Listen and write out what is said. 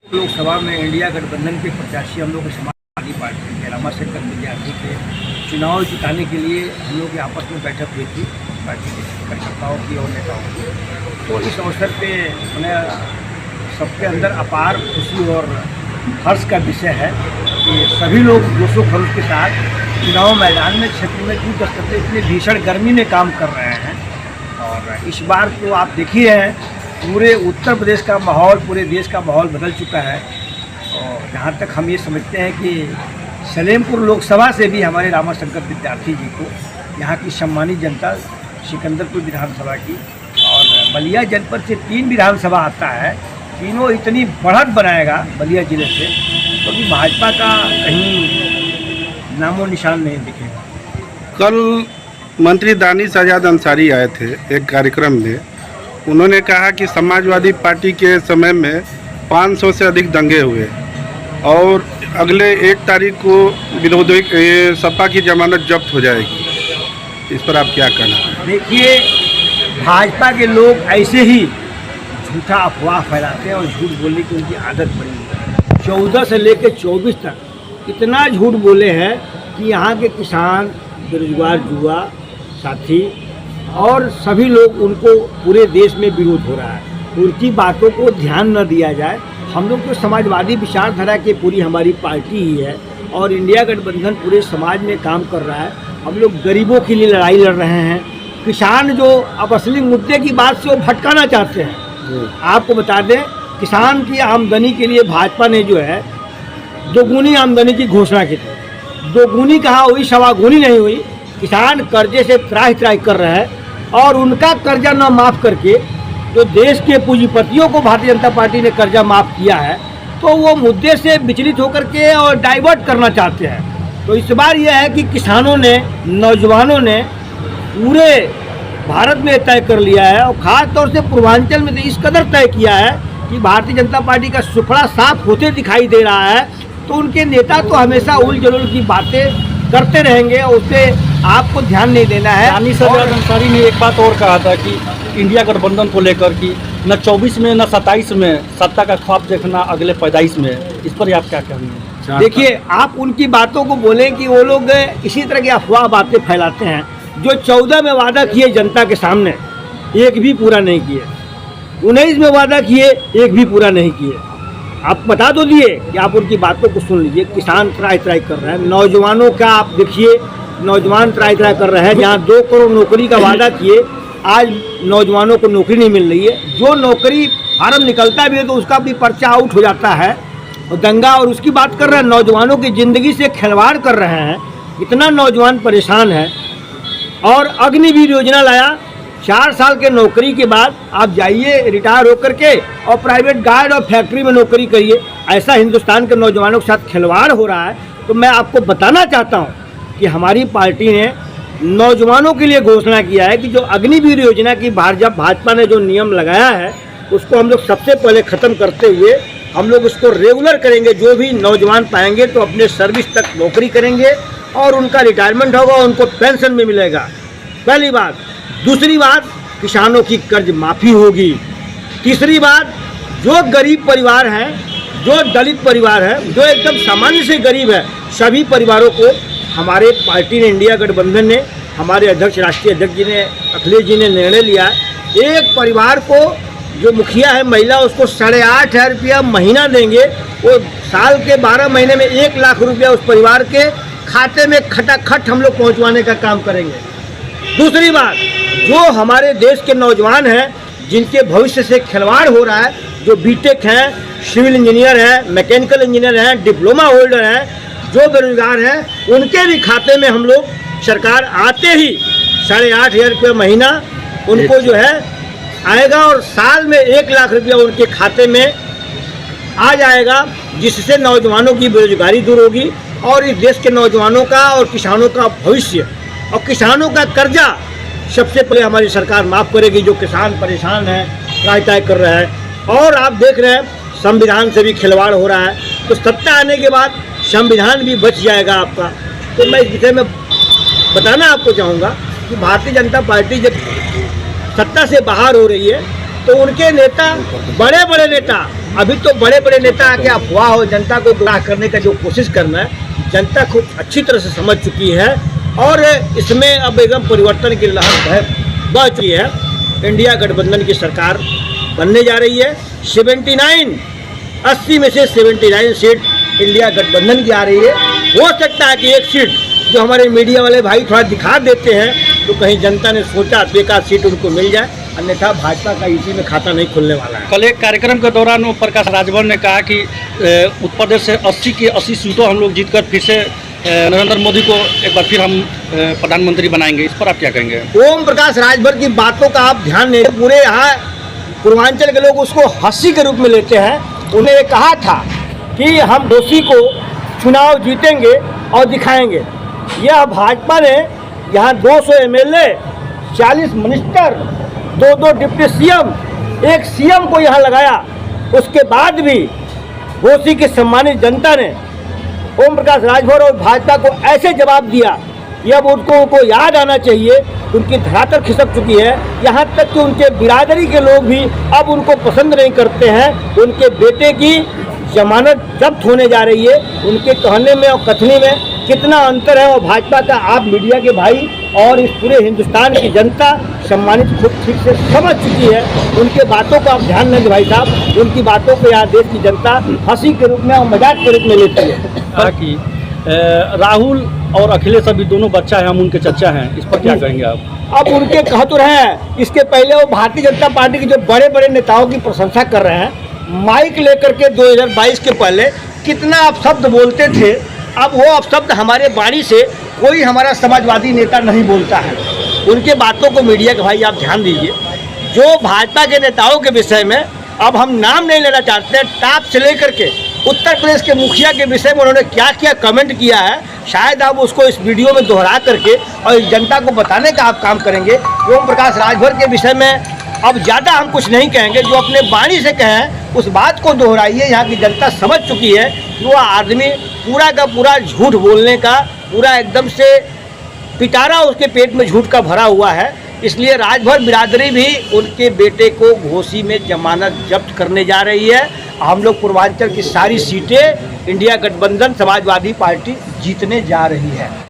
लोकसभा में इंडिया गठबंधन के प्रत्याशी हम लोग के समाजवादी पार्टी के रामाशंकर विद्यार्थी के चुनाव जिताने के लिए हम लोग की आपस में बैठक हुई थी पार्टी के कार्यकर्ताओं की और नेताओं की। तो इस अवसर पे उन्हें सबके अंदर अपार खुशी और हर्ष का विषय है कि सभी लोग जोशो खरोश के साथ चुनाव मैदान में क्षेत्र में जूझ करते इतनी भीषण गर्मी में काम कर रहे हैं। और इस बार तो आप देख ही रहे हैं पूरे उत्तर प्रदेश का माहौल, पूरे देश का माहौल बदल चुका है। और जहाँ तक हम ये समझते हैं कि सलेमपुर लोकसभा से भी हमारे रामाशंकर विद्यार्थी जी को यहाँ की सम्मानित जनता, सिकंदरपुर विधानसभा की और बलिया जनपद से 3 विधानसभा आता है, तीनों इतनी बढ़त बनाएगा बलिया जिले से, क्योंकि तो भाजपा का कहीं नामो निशान नहीं दिखेगा। कल मंत्री दानिश आज़ाद अंसारी आए थे एक कार्यक्रम में। उन्होंने कहा कि समाजवादी पार्टी के समय में 500 से अधिक दंगे हुए और अगले 1 तारीख को विरोधी सपा की जमानत जब्त हो जाएगी। इस पर आप क्या कहना? देखिए, भाजपा के लोग ऐसे ही झूठा अफवाह फैलाते हैं और झूठ बोलने की उनकी आदत बनी है। 14 से लेकर 24 तक इतना झूठ बोले हैं कि यहाँ के किसान, बेरोजगार युवा साथी और सभी लोग, उनको पूरे देश में विरोध हो रहा है। उनकी बातों को ध्यान न दिया जाए। हम लोग तो समाजवादी विचारधारा की पूरी हमारी पार्टी ही है और इंडिया गठबंधन पूरे समाज में काम कर रहा है। हम लोग गरीबों के लिए लड़ाई लड़ रहे हैं। किसान जो अब असली मुद्दे की बात से वो भटकाना चाहते हैं। आपको बता दें, किसान की आमदनी के लिए भाजपा ने जो है दोगुनी आमदनी की घोषणा की थी। दोगुनी कहाँ हुई, सवागुनी नहीं हुई। किसान कर्जे से त्राही त्राही कर रहे हैं और उनका कर्जा न माफ़ करके जो देश के पूंजीपतियों को भारतीय जनता पार्टी ने कर्जा माफ़ किया है, तो वो मुद्दे से विचलित होकर के और डाइवर्ट करना चाहते हैं। तो इस बार यह है कि किसानों ने, नौजवानों ने पूरे भारत में तय कर लिया है और ख़ास तौर से पूर्वांचल में तो इस कदर तय किया है कि भारतीय जनता पार्टी का सुफड़ा साफ होते दिखाई दे रहा है। तो उनके नेता तो हमेशा उल जलूल की बातें करते रहेंगे, उससे आपको ध्यान नहीं देना है। दानिश आज़ाद अंसारी ने एक बात और कहा था कि इंडिया गठबंधन को लेकर कि न 24 में न 27 में सत्ता का ख्वाब देखना अगले 45 में। इस पर आप क्या कहेंगे? देखिए, आप उनकी बातों को बोलें कि वो लोग इसी तरह की अफवाह बातें फैलाते हैं। जो 14 में वादा किए जनता के सामने, एक भी पूरा नहीं किए। 19 में वादा किए, एक भी पूरा नहीं किए। आप बता दो दिए कि आप उनकी बातों को सुन लीजिए। किसान त्राही त्राही कर रहे हैं, नौजवानों का आप देखिए, नौजवान त्राही त्राही कर रहे हैं। जहाँ 2 करोड़ नौकरी का वादा किए, आज नौजवानों को नौकरी नहीं मिल रही है। जो नौकरी फार्म निकलता भी है तो उसका भी पर्चा आउट हो जाता है। और दंगा और उसकी बात कर रहे हैं, नौजवानों की ज़िंदगी से खिलवाड़ कर रहे हैं। इतना नौजवान परेशान है। और अग्निवीर योजना लाया, 4 साल के नौकरी के बाद आप जाइए रिटायर होकर के और प्राइवेट गार्ड और फैक्ट्री में नौकरी करिए। ऐसा हिंदुस्तान के नौजवानों के साथ खिलवाड़ हो रहा है। तो मैं आपको बताना चाहता हूँ कि हमारी पार्टी ने नौजवानों के लिए घोषणा किया है कि जो अग्निवीर योजना की भाजपा ने जो नियम लगाया है, उसको हम लोग सबसे पहले ख़त्म करते हुए हम लोग उसको रेगुलर करेंगे। जो भी नौजवान पाएंगे तो अपने सर्विस तक नौकरी करेंगे और उनका रिटायरमेंट होगा, उनको पेंशन भी मिलेगा। पहली बात। दूसरी बात, किसानों की कर्ज माफ़ी होगी। तीसरी बात, जो गरीब परिवार हैं, जो दलित परिवार है, जो एकदम सामान्य से गरीब है, सभी परिवारों को हमारे पार्टी ने, इंडिया गठबंधन ने, हमारे अध्यक्ष, राष्ट्रीय अध्यक्ष जी ने, अखिलेश जी ने निर्णय लिया है। एक परिवार को जो मुखिया है महिला, उसको 8,500 रुपया महीना देंगे। वो साल के 12 महीने में 1 लाख रुपया उस परिवार के खाते में खटाखट हम लोग पहुँचवाने का काम करेंगे। दूसरी बात, जो हमारे देश के नौजवान हैं जिनके भविष्य से खिलवाड़ हो रहा है, जो बीटेक हैं, सिविल इंजीनियर हैं, मैकेनिकल इंजीनियर हैं, डिप्लोमा होल्डर हैं, जो बेरोजगार हैं, उनके भी खाते में हम लोग सरकार आते ही 8,500 रुपये महीना उनको जो है आएगा और साल में 1 लाख रुपया उनके खाते में आ जाएगा, जिससे नौजवानों की बेरोजगारी दूर होगी और इस देश के नौजवानों का और किसानों का भविष्य और किसानों का कर्जा सबसे पहले हमारी सरकार माफ़ करेगी। जो किसान परेशान है, त्राही त्राही कर रहे हैं। और आप देख रहे हैं संविधान से भी खिलवाड़ हो रहा है। तो सत्ता आने के बाद संविधान भी बच जाएगा आपका। तो मैं इस विषय में बताना आपको चाहूँगा कि भारतीय जनता पार्टी जब सत्ता से बाहर हो रही है तो उनके नेता, बड़े बड़े नेता, अभी तो बड़े बड़े नेता आके अफवाह और जनता को गुमराह करने का जो कोशिश करना है, जनता खूब अच्छी तरह से समझ चुकी है और इसमें अब एकदम परिवर्तन की लहर बह चुकी है। इंडिया गठबंधन की सरकार बनने जा रही है। 80 में से 79 सीट इंडिया गठबंधन की आ रही है। हो सकता है कि एक सीट जो हमारे मीडिया वाले भाई थोड़ा दिखा देते हैं तो कहीं जनता ने सोचा तो एक आध सीट उनको मिल जाए, अन्यथा भाजपा का इसी में खाता नहीं खुलने वाला है। कल एक कार्यक्रम के दौरान ओम प्रकाश राजभर ने कहा कि उत्तर प्रदेश से 80 की 80 सीटों हम लोग जीतकर फिर से नरेंद्र मोदी को एक बार फिर हम प्रधानमंत्री बनाएंगे। इस पर आप क्या कहेंगे? ओम प्रकाश राजभर की बातों का आप ध्यान नहीं, पूरे यहाँ पूर्वांचल के लोग उसको हंसी के रूप में लेते हैं। उन्हें ये कहा था कि हम दोषी को चुनाव जीतेंगे और दिखाएंगे। यह भाजपा ने यहाँ 200 एमएलए, 40 मिनिस्टर, 2 डिप्टी सीएम, एक सीएम को यहाँ लगाया। उसके बाद भी घोसी की सम्मानित जनता ने ओम प्रकाश राजभर और भाजपा को ऐसे जवाब दिया कि अब उनको याद आना चाहिए, उनकी धरातल खिसक चुकी है। यहाँ तक कि उनके बिरादरी के लोग भी अब उनको पसंद नहीं करते हैं। उनके बेटे की जमानत जब्त होने जा रही है। उनके कहने में और कथनी में कितना अंतर है और भाजपा का आप मीडिया के भाई और इस पूरे हिंदुस्तान की जनता सम्मानित खुद ठीक से समझ चुकी है। उनके बातों को आप ध्यान न दें भाई साहब, उनकी बातों को यहाँ देश की जनता हंसी के रूप में और मजाक के रूप में लेती है। कि राहुल और अखिलेश अभी दोनों बच्चा हैं, हम उनके चचा हैं, इस पर क्या कहेंगे आप? अब उनके कह तो रहे हैं, इसके पहले वो भारतीय जनता पार्टी के जो बड़े बड़े नेताओं की प्रशंसा कर रहे हैं। माइक लेकर के 2022 के पहले कितना अपशब्द बोलते थे, अब वो अपशब्द हमारे वाणी से कोई हमारा समाजवादी नेता नहीं बोलता है। उनके बातों को मीडिया के भाई आप ध्यान दीजिए। जो भाजपा के नेताओं के विषय में अब हम नाम नहीं लेना चाहते हैं, टॉप से लेकर के उत्तर प्रदेश के मुखिया के विषय में उन्होंने क्या क्या कमेंट किया है, शायद आप उसको इस वीडियो में दोहरा करके और जनता को बताने का आप काम करेंगे। ओम प्रकाश राजभर के विषय में अब ज़्यादा हम कुछ नहीं कहेंगे, जो अपने वाणी से कहें उस बात को दोहराइए। यहाँ की जनता समझ चुकी है कि वो आदमी पूरा का पूरा झूठ बोलने का पूरा एकदम से पिटारा उसके पेट में झूठ का भरा हुआ है। इसलिए राजभर बिरादरी भी उनके बेटे को घोसी में जमानत जब्त करने जा रही है। हम लोग पूर्वांचल की सारी सीटें इंडिया गठबंधन समाजवादी पार्टी जीतने जा रही है।